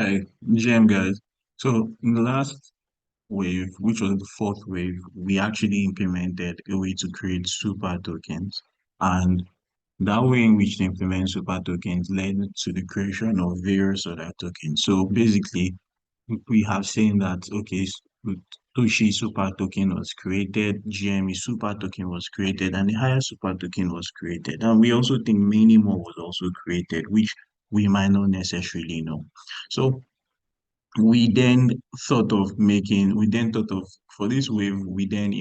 Hi, GM guys. So in the last wave, which was the fourth wave, we actually implemented a way to create super tokens. And that way in which they implement super tokens led to the creation of various other tokens. So basically, we have seen that, okay, Toshi super token was created, GME super token was created, and the higher super token was created. And we also think many more was also created, which we might not necessarily know. So we then thought of for this wave we then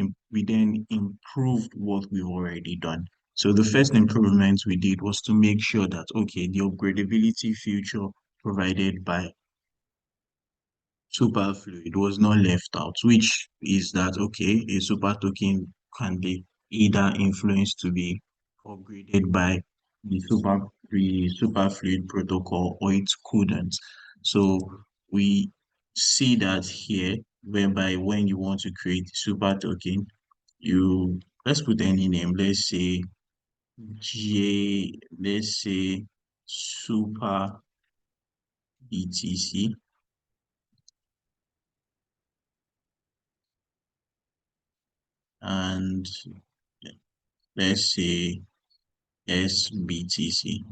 improved what we've already done. So the first improvement we did was to make sure that okay, the upgradability feature provided by superfluid was not left out, which is that okay, a super token can be either influenced to be upgraded by the superfluid protocol or it couldn't. So we see that here, whereby when you want to create a super token, you let's put any name, let's say super BTC, and let's say SBTC.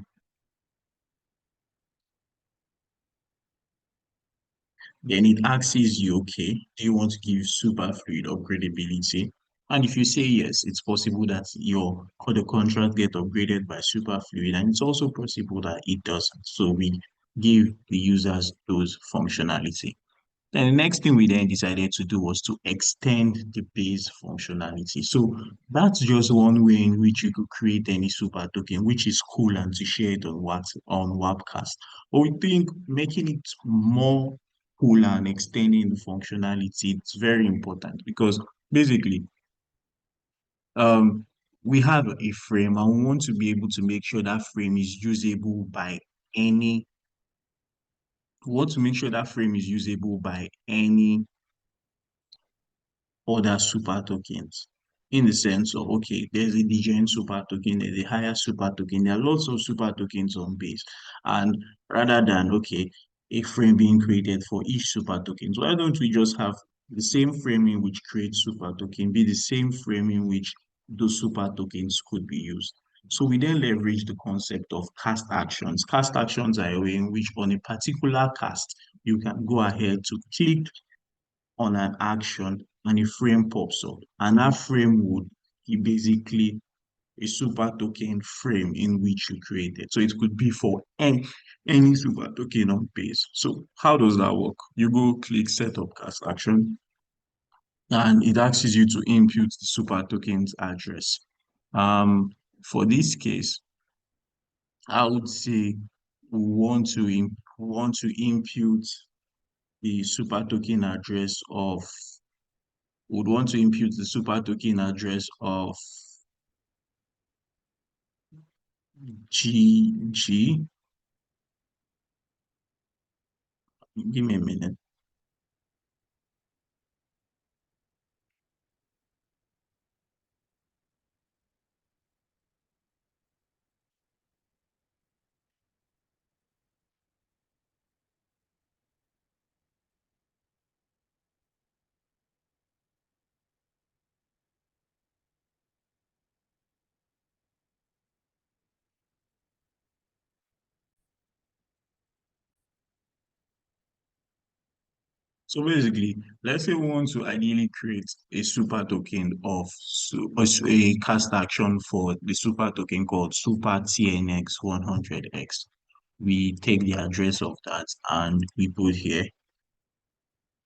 Then it asks you, okay, do you want to give superfluid upgradability? And if you say yes, it's possible that your the contract get upgraded by superfluid, and it's also possible that it doesn't. So we give the users those functionality. Then the next thing we then decided to do was to extend the base functionality. So that's just one way in which you could create any super token, which is cool and to share it on Webcast. But we think making it more cool and extending the functionality, it's very important because basically um we have a frame and we want to be able to make sure that frame is usable by any we want to make sure that frame is usable by any other super tokens in the sense of okay, there's a DGen super token, there's a higher super token, there are lots of super tokens on base. And rather than okay, a frame being created for each super token, so why don't we just have the same framing which creates super token be the same framing which those super tokens could be used? So we then leverage the concept of cast actions. Cast actions are a way in which on a particular cast, you can go ahead to click on an action and a frame pops up. And that frame would be basically a super token frame in which you created. So it could be for any super token on base. So how does that work? You go click setup cast action and it asks you to input the super token's address. Um, for this case, I would say we want to input the super token address of would want to impute the super token address of G. Give me a minute. So basically, let's say we want to ideally create a super token of a cast action for the super token called Super TNX 100X. We take the address of that and we put here.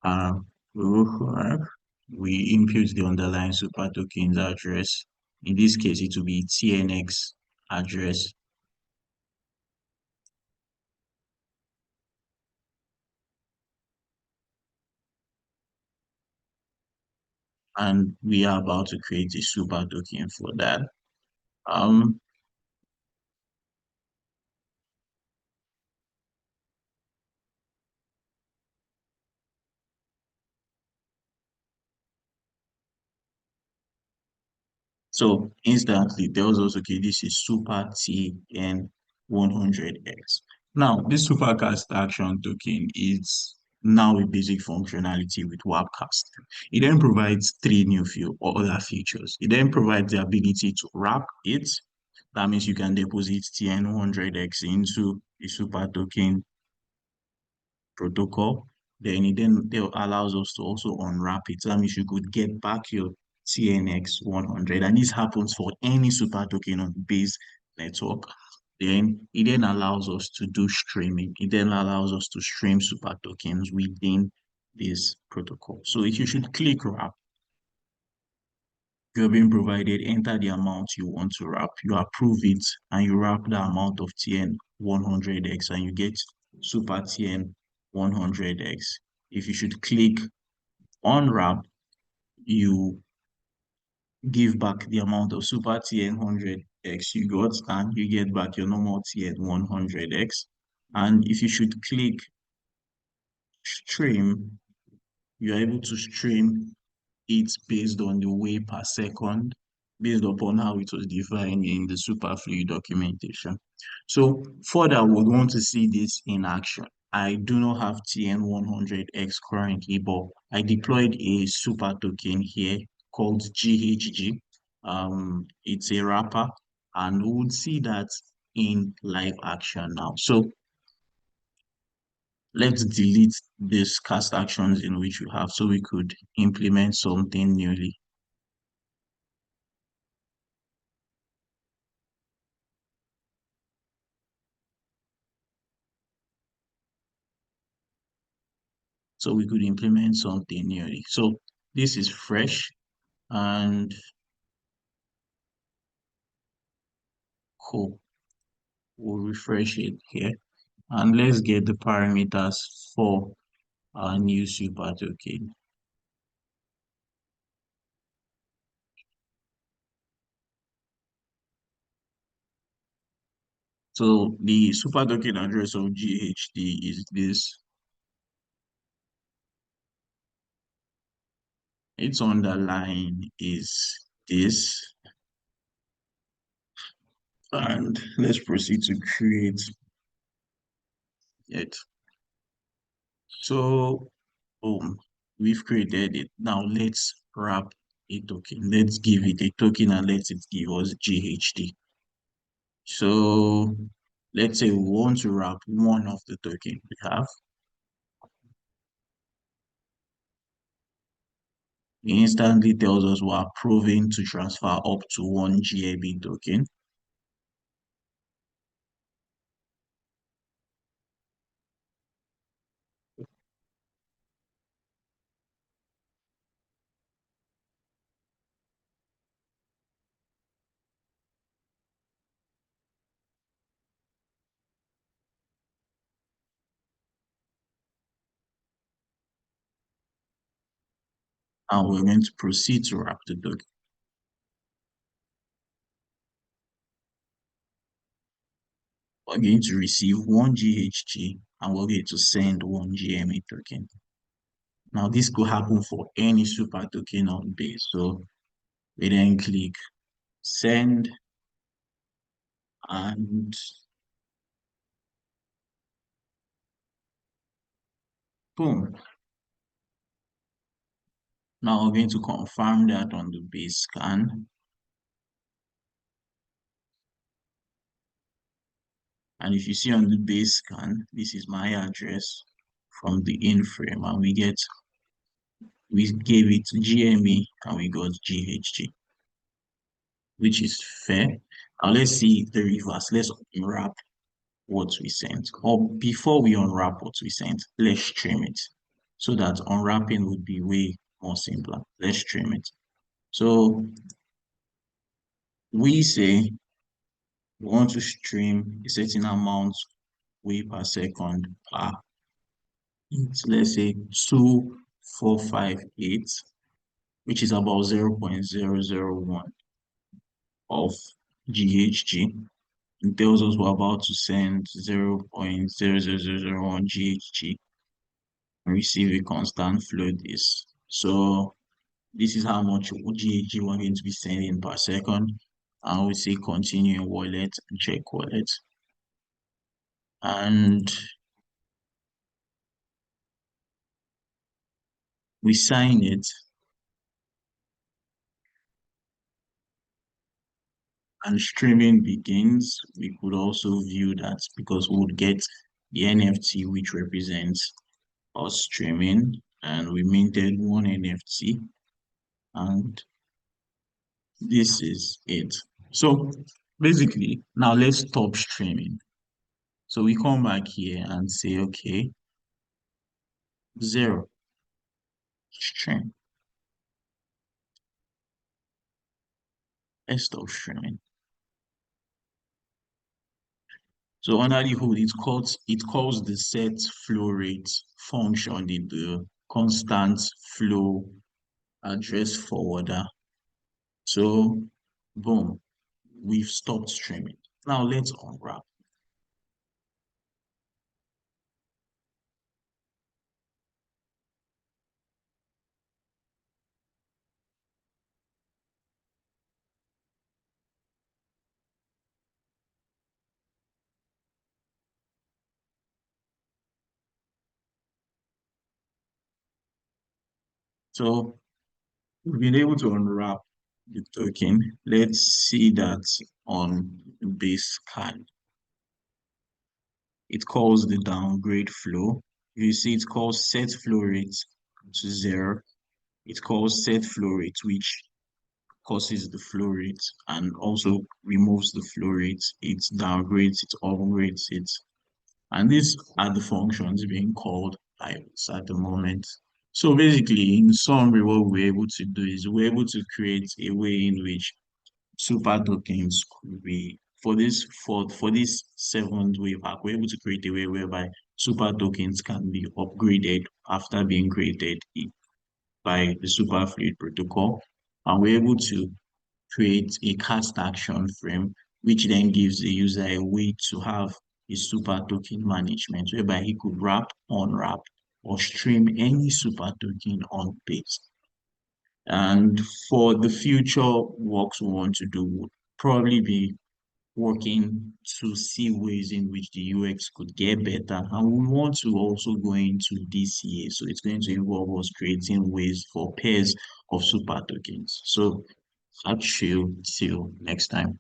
Um, we impute the underlying super token's address. In this case, it will be TNX address, and we are about to create a super token for that. Um, so instantly tells us, okay, this is super TN 100X. Now, this supercast action token is now a basic functionality with Webcast. It then provides three new or other features. It then provides the ability to wrap it. That means you can deposit TN100X into a super token protocol. Then allows us to also unwrap it. That means you could get back your TNX 100, and this happens for any super token on the base network. Then it then allows us to do streaming. It then allows us to stream super tokens within this protocol. So if you should click wrap, you're being provided, enter the amount you want to wrap, you approve it, and you wrap the amount of TN 100X, and you get super TN 100X. If you should click unwrap, you give back the amount of super TN 100X you got, and you get back your normal TN 100X. And if you should click stream, you're able to stream it based on the way per second, based upon how it was defined in the superfluid documentation. So further, we want to see this in action. I do not have TN100X currently, but I deployed a super token here called GHG. It's a wrapper, and we would see that in live action now. So let's delete these cast actions in which we have so we could implement something newly. So we could implement something newly. So this is fresh, and cool. We'll refresh it here, and let's get the parameters for our new super token. So the super token address of GHD is this. Its underline is this. And let's proceed to create it. So, boom, we've created it. Now let's wrap a token. Let's give it a token and let it give us GHD. So let's say we want to wrap one of the token we have. It instantly tells us we're approving to transfer up to one GAB token. And we're going to proceed to wrap the token. We're going to receive one GHG and we're going to send one GMA token. Now this could happen for any super token on base. So we then click send, and boom. Now we're going to confirm that on the base scan. And if you see on the base scan, this is my address from the in frame, and we gave it GME and we got GHG, which is fair. Now let's see the reverse. Let's unwrap what we sent. Or before we unwrap what we sent, let's stream it so that unwrapping would be way more simpler. Let's stream it. So we say we want to stream a certain amount way per second per, let's say 2458, which is about 0.001 of GHG. It tells us we're about to send 0.00001 GHG and receive a constant flow disk. So this is how much GHG we're going to be sending per second. And we say continue in wallet and check wallet. and we sign it, and streaming begins. We could also view that because we would get the NFT, which represents us streaming, and we minted one NFT, and this is it. So basically, now let's stop streaming. So we come back here and say, okay, zero stream. Let's stop streaming. So under the hood, it calls the set flow rate function in the constant flow address forwarder. So boom, we've stopped streaming. Now let's unwrap. So we've been able to unwrap the token. Let's see that on base scan. It calls the downgrade flow. You see it calls set flow rate to zero. It calls set flow rate, which causes the flow rate and also removes the flow rate. It downgrades, it upgrades it. And these are the functions being called by us at the moment. So basically, in summary, what we're able to do is we're able to create a way in which super tokens could be for this seventh wave hack, we're able to create a way whereby super tokens can be upgraded after being created by the superfluid protocol. And we're able to create a cast action frame, which then gives the user a way to have a super token management whereby he could wrap, unwrap, or stream any super token on base. And for the future works we want to do would probably be working to see ways in which the UX could get better. And we want to also go into DCA. So it's going to involve us creating ways for pairs of super tokens. So catch you till next time.